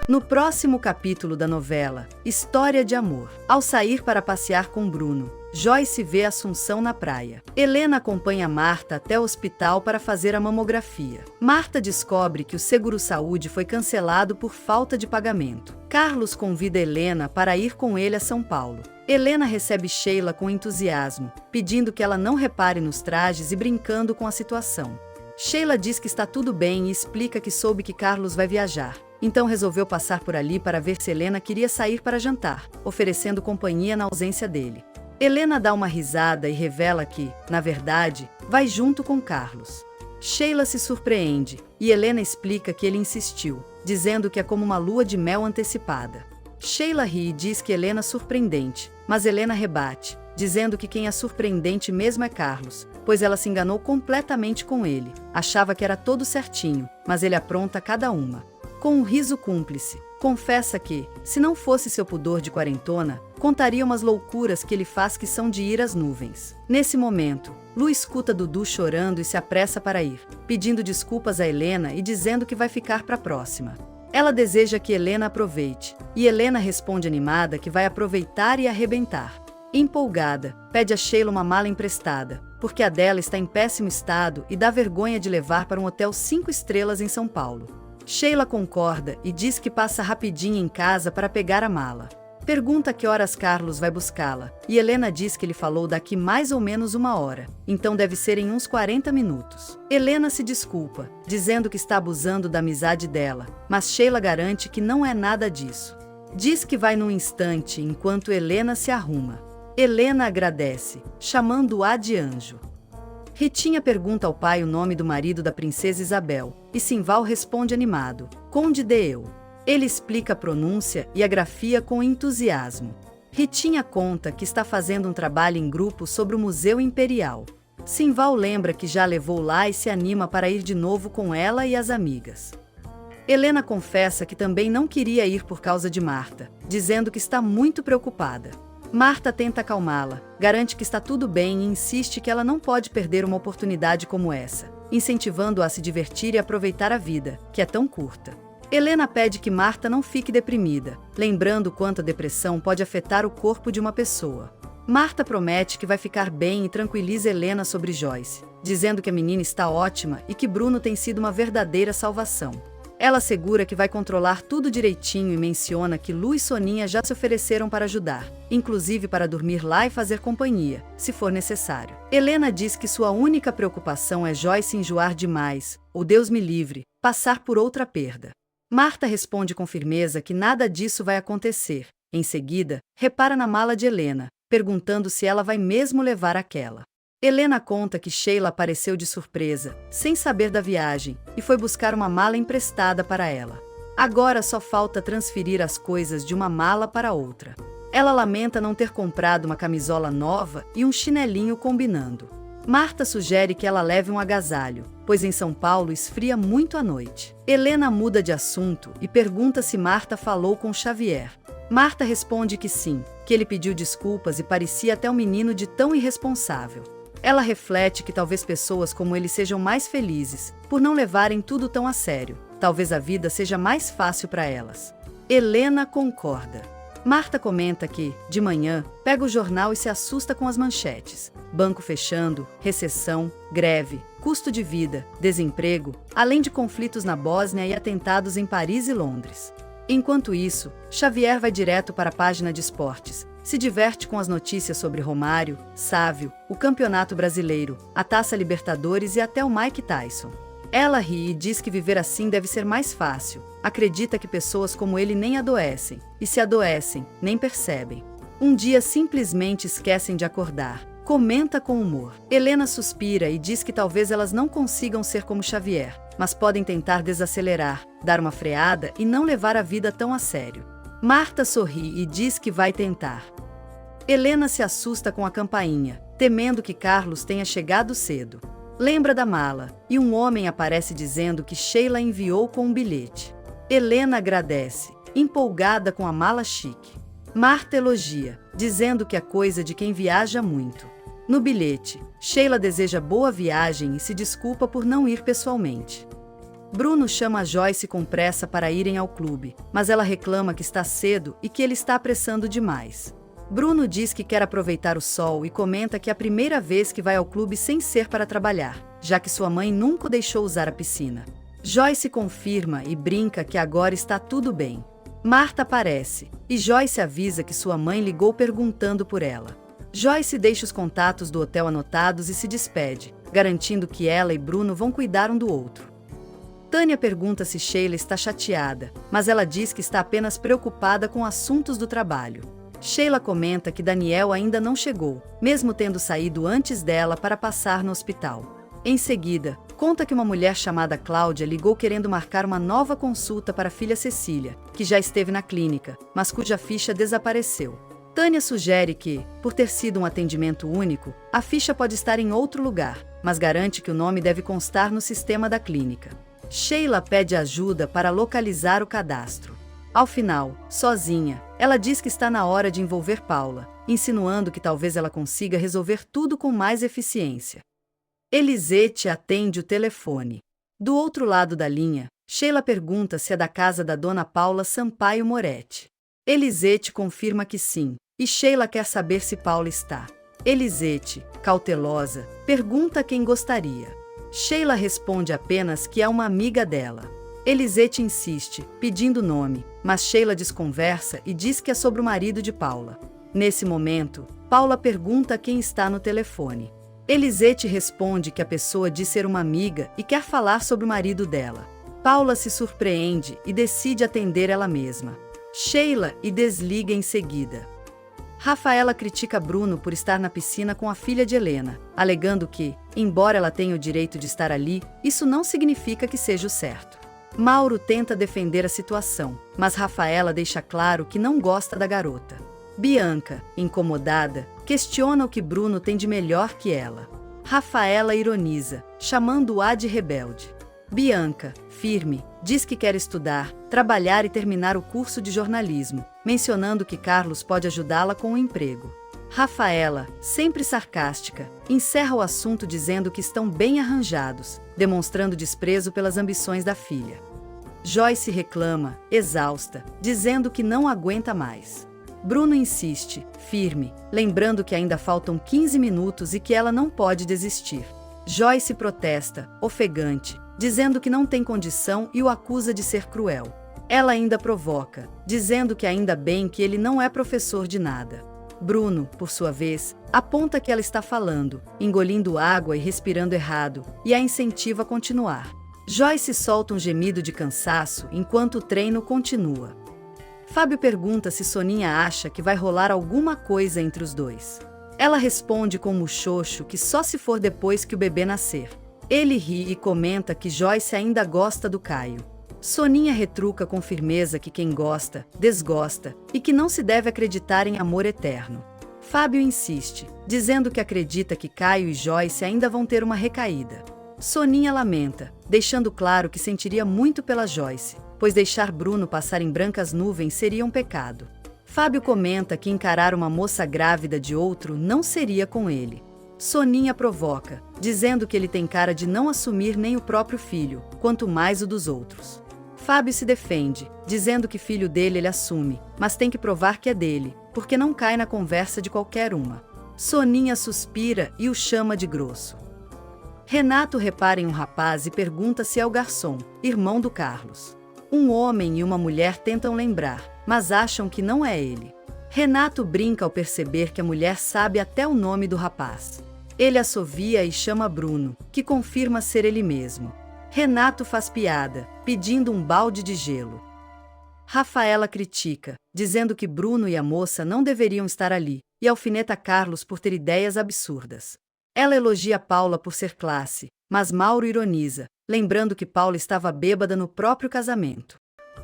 No próximo capítulo da novela, História de Amor. Ao sair para passear com Bruno, Joyce vê Assunção na praia. Helena acompanha Marta até o hospital para fazer a mamografia. Marta descobre que o seguro-saúde foi cancelado por falta de pagamento. Carlos convida Helena para ir com ele a São Paulo. Helena recebe Sheila com entusiasmo, pedindo que ela não repare nos trajes e brincando com a situação. Sheila diz que está tudo bem e explica que soube que Carlos vai viajar. Então resolveu passar por ali para ver se Helena queria sair para jantar, oferecendo companhia na ausência dele. Helena dá uma risada e revela que, na verdade, vai junto com Carlos. Sheila se surpreende e Helena explica que ele insistiu, dizendo que é como uma lua de mel antecipada. Sheila ri e diz que Helena é surpreendente, mas Helena rebate, dizendo que quem é surpreendente mesmo é Carlos, pois ela se enganou completamente com ele. Achava que era todo certinho, mas ele apronta cada uma. Com um riso cúmplice, confessa que, se não fosse seu pudor de quarentona, contaria umas loucuras que ele faz que são de ir às nuvens. Nesse momento, Lu escuta Dudu chorando e se apressa para ir, pedindo desculpas a Helena e dizendo que vai ficar para a próxima. Ela deseja que Helena aproveite, e Helena responde animada que vai aproveitar e arrebentar. Empolgada, pede a Sheila uma mala emprestada, porque a dela está em péssimo estado e dá vergonha de levar para um hotel 5 estrelas em São Paulo. Sheila concorda e diz que passa rapidinho em casa para pegar a mala. Pergunta que horas Carlos vai buscá-la, e Helena diz que ele falou daqui mais ou menos 1 hora, então deve ser em uns 40 minutos. Helena se desculpa, dizendo que está abusando da amizade dela, mas Sheila garante que não é nada disso. Diz que vai num instante enquanto Helena se arruma. Helena agradece, chamando-a de anjo. Ritinha pergunta ao pai o nome do marido da princesa Isabel, e Simval responde animado, Conde de Eu. Ele explica a pronúncia e a grafia com entusiasmo. Ritinha conta que está fazendo um trabalho em grupo sobre o Museu Imperial. Simval lembra que já levou lá e se anima para ir de novo com ela e as amigas. Helena confessa que também não queria ir por causa de Marta, dizendo que está muito preocupada. Marta tenta acalmá-la, garante que está tudo bem e insiste que ela não pode perder uma oportunidade como essa, incentivando-a a se divertir e aproveitar a vida, que é tão curta. Helena pede que Marta não fique deprimida, lembrando quanto a depressão pode afetar o corpo de uma pessoa. Marta promete que vai ficar bem e tranquiliza Helena sobre Joyce, dizendo que a menina está ótima e que Bruno tem sido uma verdadeira salvação. Ela assegura que vai controlar tudo direitinho e menciona que Lu e Soninha já se ofereceram para ajudar, inclusive para dormir lá e fazer companhia, se for necessário. Helena diz que sua única preocupação é Joyce enjoar demais, ou Deus me livre, passar por outra perda. Marta responde com firmeza que nada disso vai acontecer. Em seguida, repara na mala de Helena, perguntando se ela vai mesmo levar aquela. Helena conta que Sheila apareceu de surpresa, sem saber da viagem, e foi buscar uma mala emprestada para ela. Agora só falta transferir as coisas de uma mala para outra. Ela lamenta não ter comprado uma camisola nova e um chinelinho combinando. Marta sugere que ela leve um agasalho, pois em São Paulo esfria muito à noite. Helena muda de assunto e pergunta se Marta falou com Xavier. Marta responde que sim, que ele pediu desculpas e parecia até um menino de tão irresponsável. Ela reflete que talvez pessoas como ele sejam mais felizes, por não levarem tudo tão a sério. Talvez a vida seja mais fácil para elas. Helena concorda. Marta comenta que, de manhã, pega o jornal e se assusta com as manchetes. Banco fechando, recessão, greve, custo de vida, desemprego, além de conflitos na Bósnia e atentados em Paris e Londres. Enquanto isso, Xavier vai direto para a página de esportes. Se diverte com as notícias sobre Romário, Sávio, o Campeonato Brasileiro, a Taça Libertadores e até o Mike Tyson. Ela ri e diz que viver assim deve ser mais fácil. Acredita que pessoas como ele nem adoecem, e se adoecem, nem percebem. Um dia simplesmente esquecem de acordar. Comenta com humor. Helena suspira e diz que talvez elas não consigam ser como Xavier, mas podem tentar desacelerar, dar uma freada e não levar a vida tão a sério. Marta sorri e diz que vai tentar. Helena se assusta com a campainha, temendo que Carlos tenha chegado cedo. Lembra da mala, e um homem aparece dizendo que Sheila enviou com um bilhete. Helena agradece, empolgada com a mala chique. Marta elogia, dizendo que é coisa de quem viaja muito. No bilhete, Sheila deseja boa viagem e se desculpa por não ir pessoalmente. Bruno chama a Joyce com pressa para irem ao clube, mas ela reclama que está cedo e que ele está apressando demais. Bruno diz que quer aproveitar o sol e comenta que é a primeira vez que vai ao clube sem ser para trabalhar, já que sua mãe nunca o deixou usar a piscina. Joyce confirma e brinca que agora está tudo bem. Marta aparece, e Joyce avisa que sua mãe ligou perguntando por ela. Joyce deixa os contatos do hotel anotados e se despede, garantindo que ela e Bruno vão cuidar um do outro. Tânia pergunta se Sheila está chateada, mas ela diz que está apenas preocupada com assuntos do trabalho. Sheila comenta que Daniel ainda não chegou, mesmo tendo saído antes dela para passar no hospital. Em seguida, conta que uma mulher chamada Cláudia ligou querendo marcar uma nova consulta para a filha Cecília, que já esteve na clínica, mas cuja ficha desapareceu. Tânia sugere que, por ter sido um atendimento único, a ficha pode estar em outro lugar, mas garante que o nome deve constar no sistema da clínica. Sheila pede ajuda para localizar o cadastro. Ao final, sozinha, ela diz que está na hora de envolver Paula, insinuando que talvez ela consiga resolver tudo com mais eficiência. Elisete atende o telefone. Do outro lado da linha, Sheila pergunta se é da casa da dona Paula Sampaio Moretti. Elisete confirma que sim, e Sheila quer saber se Paula está. Elisete, cautelosa, pergunta quem gostaria. Sheila responde apenas que é uma amiga dela. Elisete insiste, pedindo nome, mas Sheila desconversa e diz que é sobre o marido de Paula. Nesse momento, Paula pergunta quem está no telefone. Elisete responde que a pessoa diz ser uma amiga e quer falar sobre o marido dela. Paula se surpreende e decide atender ela mesma. Sheila e desliga em seguida. Rafaela critica Bruno por estar na piscina com a filha de Helena, alegando que, embora ela tenha o direito de estar ali, isso não significa que seja o certo. Mauro tenta defender a situação, mas Rafaela deixa claro que não gosta da garota. Bianca, incomodada, questiona o que Bruno tem de melhor que ela. Rafaela ironiza, chamando-a de rebelde. Bianca, firme, diz que quer estudar, trabalhar e terminar o curso de jornalismo, mencionando que Carlos pode ajudá-la com o emprego. Rafaela, sempre sarcástica, encerra o assunto dizendo que estão bem arranjados, demonstrando desprezo pelas ambições da filha. Joyce reclama, exausta, dizendo que não aguenta mais. Bruno insiste, firme, lembrando que ainda faltam 15 minutos e que ela não pode desistir. Joyce protesta, ofegante, dizendo que não tem condição e o acusa de ser cruel. Ela ainda provoca, dizendo que ainda bem que ele não é professor de nada. Bruno, por sua vez, aponta que ela está falando, engolindo água e respirando errado, e a incentiva a continuar. Joyce solta um gemido de cansaço enquanto o treino continua. Fábio pergunta se Soninha acha que vai rolar alguma coisa entre os dois. Ela responde com um muxoxo que só se for depois que o bebê nascer. Ele ri e comenta que Joyce ainda gosta do Caio. Soninha retruca com firmeza que quem gosta, desgosta, e que não se deve acreditar em amor eterno. Fábio insiste, dizendo que acredita que Caio e Joyce ainda vão ter uma recaída. Soninha lamenta, deixando claro que sentiria muito pela Joyce, pois deixar Bruno passar em brancas nuvens seria um pecado. Fábio comenta que encarar uma moça grávida de outro não seria com ele. Soninha provoca, dizendo que ele tem cara de não assumir nem o próprio filho, quanto mais o dos outros. Fábio se defende, dizendo que filho dele ele assume, mas tem que provar que é dele, porque não cai na conversa de qualquer uma. Soninha suspira e o chama de grosso. Renato repara em um rapaz e pergunta se é o garçom, irmão do Carlos. Um homem e uma mulher tentam lembrar, mas acham que não é ele. Renato brinca ao perceber que a mulher sabe até o nome do rapaz. Ele assovia e chama Bruno, que confirma ser ele mesmo. Renato faz piada, pedindo um balde de gelo. Rafaela critica, dizendo que Bruno e a moça não deveriam estar ali, e alfineta Carlos por ter ideias absurdas. Ela elogia Paula por ser classe, mas Mauro ironiza, lembrando que Paula estava bêbada no próprio casamento.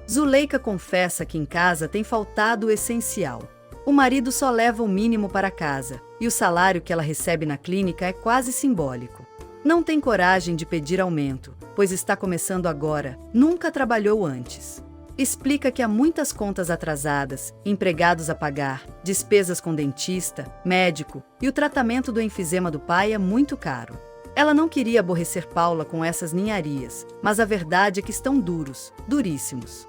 Zuleika confessa que em casa tem faltado o essencial. O marido só leva o mínimo para casa, e o salário que ela recebe na clínica é quase simbólico. Não tem coragem de pedir aumento, pois está começando agora, nunca trabalhou antes. Explica que há muitas contas atrasadas, empregados a pagar, despesas com dentista, médico, e o tratamento do enfisema do pai é muito caro. Ela não queria aborrecer Paula com essas ninharias, mas a verdade é que estão duros, duríssimos.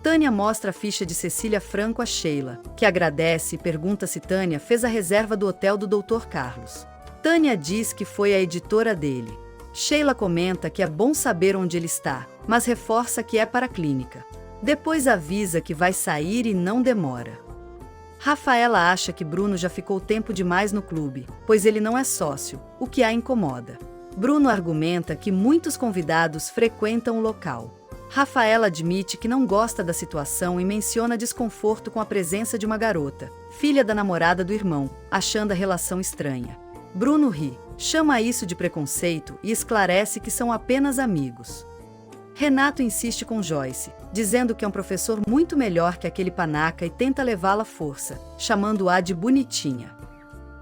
Tânia mostra a ficha de Cecília Franco a Sheila, que agradece e pergunta se Tânia fez a reserva do hotel do Dr. Carlos. Tânia diz que foi a editora dele. Sheila comenta que é bom saber onde ele está, mas reforça que é para a clínica. Depois avisa que vai sair e não demora. Rafaela acha que Bruno já ficou tempo demais no clube, pois ele não é sócio, o que a incomoda. Bruno argumenta que muitos convidados frequentam o local. Rafaela admite que não gosta da situação e menciona desconforto com a presença de uma garota, filha da namorada do irmão, achando a relação estranha. Bruno ri, chama isso de preconceito e esclarece que são apenas amigos. Renato insiste com Joyce, dizendo que é um professor muito melhor que aquele panaca e tenta levá-la à força, chamando-a de bonitinha.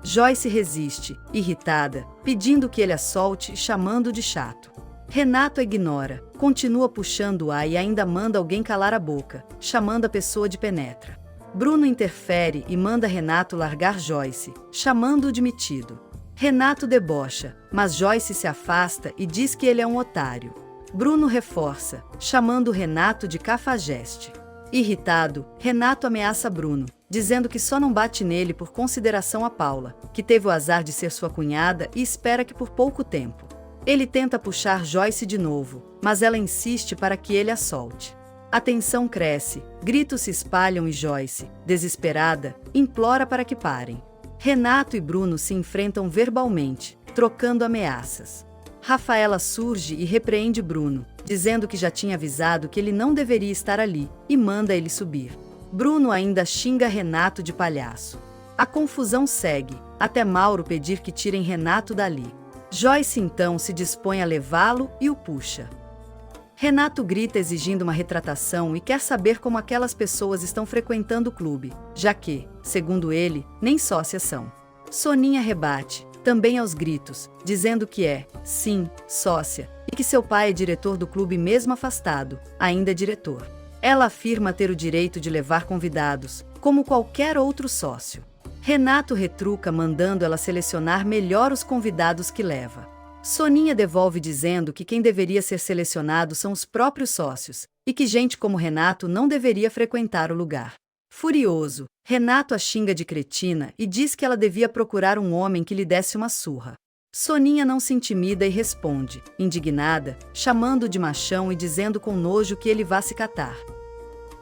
Joyce resiste, irritada, pedindo que ele a solte e chamando-o de chato. Renato a ignora, continua puxando-a e ainda manda alguém calar a boca, chamando a pessoa de penetra. Bruno interfere e manda Renato largar Joyce, chamando-o de metido. Renato debocha, mas Joyce se afasta e diz que ele é um otário. Bruno reforça, chamando Renato de cafajeste. Irritado, Renato ameaça Bruno, dizendo que só não bate nele por consideração a Paula, que teve o azar de ser sua cunhada e espera que por pouco tempo. Ele tenta puxar Joyce de novo, mas ela insiste para que ele a solte. A tensão cresce, gritos se espalham e Joyce, desesperada, implora para que parem. Renato e Bruno se enfrentam verbalmente, trocando ameaças. Rafaela surge e repreende Bruno, dizendo que já tinha avisado que ele não deveria estar ali, e manda ele subir. Bruno ainda xinga Renato de palhaço. A confusão segue, até Mauro pedir que tirem Renato dali. Joyce então se dispõe a levá-lo e o puxa. Renato grita exigindo uma retratação e quer saber como aquelas pessoas estão frequentando o clube, já que, segundo ele, nem sócias são. Soninha rebate, também aos gritos, dizendo que é, sim, sócia, e que seu pai é diretor do clube mesmo afastado, ainda é diretor. Ela afirma ter o direito de levar convidados, como qualquer outro sócio. Renato retruca mandando ela selecionar melhor os convidados que leva. Soninha devolve dizendo que quem deveria ser selecionado são os próprios sócios, e que gente como Renato não deveria frequentar o lugar. Furioso, Renato a xinga de cretina e diz que ela devia procurar um homem que lhe desse uma surra. Soninha não se intimida e responde, indignada, chamando-o de machão e dizendo com nojo que ele vá se catar.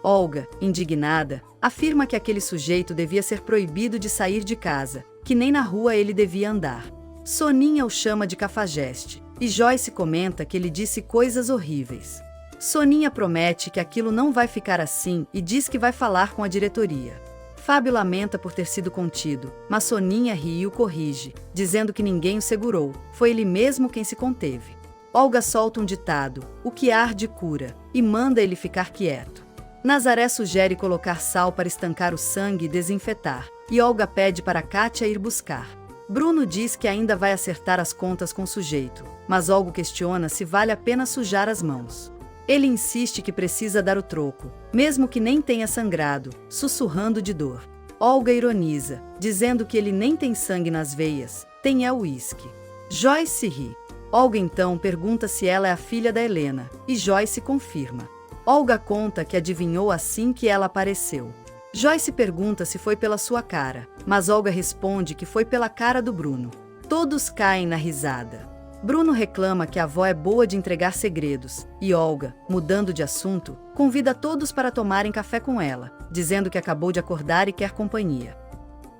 Olga, indignada, afirma que aquele sujeito devia ser proibido de sair de casa, que nem na rua ele devia andar. Soninha o chama de cafajeste, e Joyce comenta que ele disse coisas horríveis. Soninha promete que aquilo não vai ficar assim e diz que vai falar com a diretoria. Fábio lamenta por ter sido contido, mas Soninha ri e o corrige, dizendo que ninguém o segurou, foi ele mesmo quem se conteve. Olga solta um ditado, o que arde cura, e manda ele ficar quieto. Nazaré sugere colocar sal para estancar o sangue e desinfetar, e Olga pede para Kátia ir buscar. Bruno diz que ainda vai acertar as contas com o sujeito, mas Olga questiona se vale a pena sujar as mãos. Ele insiste que precisa dar o troco, mesmo que nem tenha sangrado, sussurrando de dor. Olga ironiza, dizendo que ele nem tem sangue nas veias, tem é o uísque. Joyce ri. Olga então pergunta se ela é a filha da Helena, e Joyce confirma. Olga conta que adivinhou assim que ela apareceu. Joyce pergunta se foi pela sua cara, mas Olga responde que foi pela cara do Bruno. Todos caem na risada. Bruno reclama que a avó é boa de entregar segredos, e Olga, mudando de assunto, convida todos para tomarem café com ela, dizendo que acabou de acordar e quer companhia.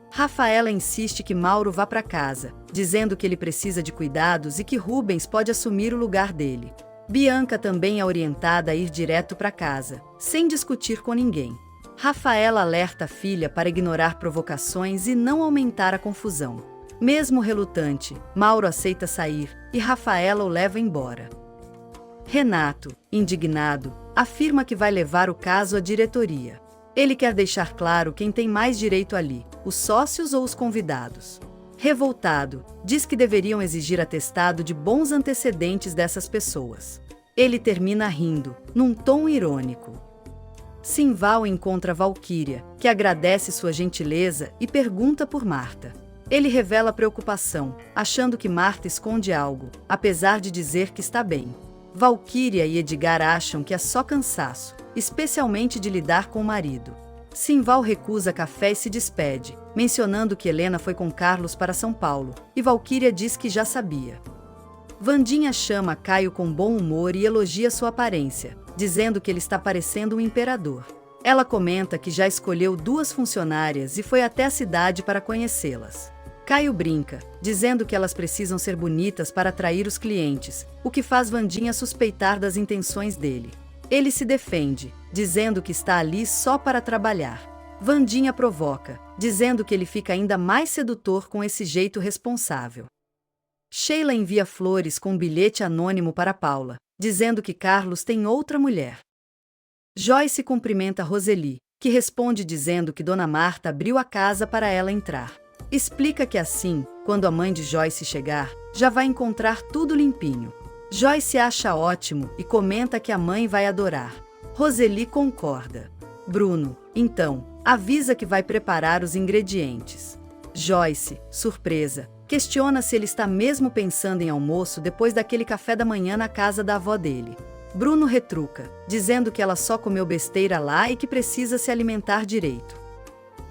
Rafaela insiste que Mauro vá para casa, dizendo que ele precisa de cuidados e que Rubens pode assumir o lugar dele. Bianca também é orientada a ir direto para casa, sem discutir com ninguém. Rafaela alerta a filha para ignorar provocações e não aumentar a confusão. Mesmo relutante, Mauro aceita sair, e Rafaela o leva embora. Renato, indignado, afirma que vai levar o caso à diretoria. Ele quer deixar claro quem tem mais direito ali, os sócios ou os convidados. Revoltado, diz que deveriam exigir atestado de bons antecedentes dessas pessoas. Ele termina rindo, num tom irônico. Simval encontra Valquíria, que agradece sua gentileza e pergunta por Marta. Ele revela preocupação, achando que Marta esconde algo, apesar de dizer que está bem. Valquíria e Edgar acham que é só cansaço, especialmente de lidar com o marido. Simval recusa café e se despede, mencionando que Helena foi com Carlos para São Paulo, e Valquíria diz que já sabia. Wandinha chama Caio com bom humor e elogia sua aparência, dizendo que ele está parecendo um imperador. Ela comenta que já escolheu 2 funcionárias e foi até a cidade para conhecê-las. Caio brinca, dizendo que elas precisam ser bonitas para atrair os clientes, o que faz Wandinha suspeitar das intenções dele. Ele se defende, dizendo que está ali só para trabalhar. Wandinha provoca, dizendo que ele fica ainda mais sedutor com esse jeito responsável. Sheila envia flores com um bilhete anônimo para Paula, dizendo que Carlos tem outra mulher. Joyce cumprimenta Roseli, que responde dizendo que Dona Marta abriu a casa para ela entrar. Explica que assim, quando a mãe de Joyce chegar, já vai encontrar tudo limpinho. Joyce acha ótimo e comenta que a mãe vai adorar. Roseli concorda. Bruno, então, avisa que vai preparar os ingredientes. Joyce, surpresa, questiona se ele está mesmo pensando em almoço depois daquele café da manhã na casa da avó dele. Bruno retruca, dizendo que ela só comeu besteira lá e que precisa se alimentar direito.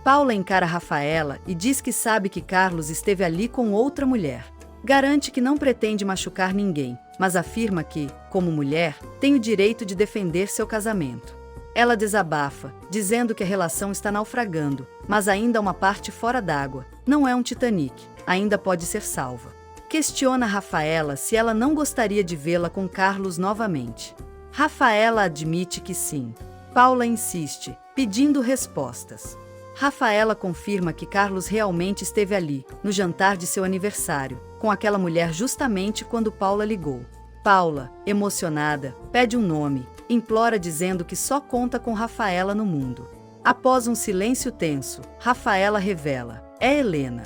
Paula encara Rafaela e diz que sabe que Carlos esteve ali com outra mulher. Garante que não pretende machucar ninguém, mas afirma que, como mulher, tem o direito de defender seu casamento. Ela desabafa, dizendo que a relação está naufragando, mas ainda há uma parte fora d'água, não é um Titanic, ainda pode ser salva. Questiona Rafaela se ela não gostaria de vê-la com Carlos novamente. Rafaela admite que sim. Paula insiste, pedindo respostas. Rafaela confirma que Carlos realmente esteve ali, no jantar de seu aniversário, com aquela mulher justamente quando Paula ligou. Paula, emocionada, pede um nome, implora dizendo que só conta com Rafaela no mundo. Após um silêncio tenso, Rafaela revela: é Helena.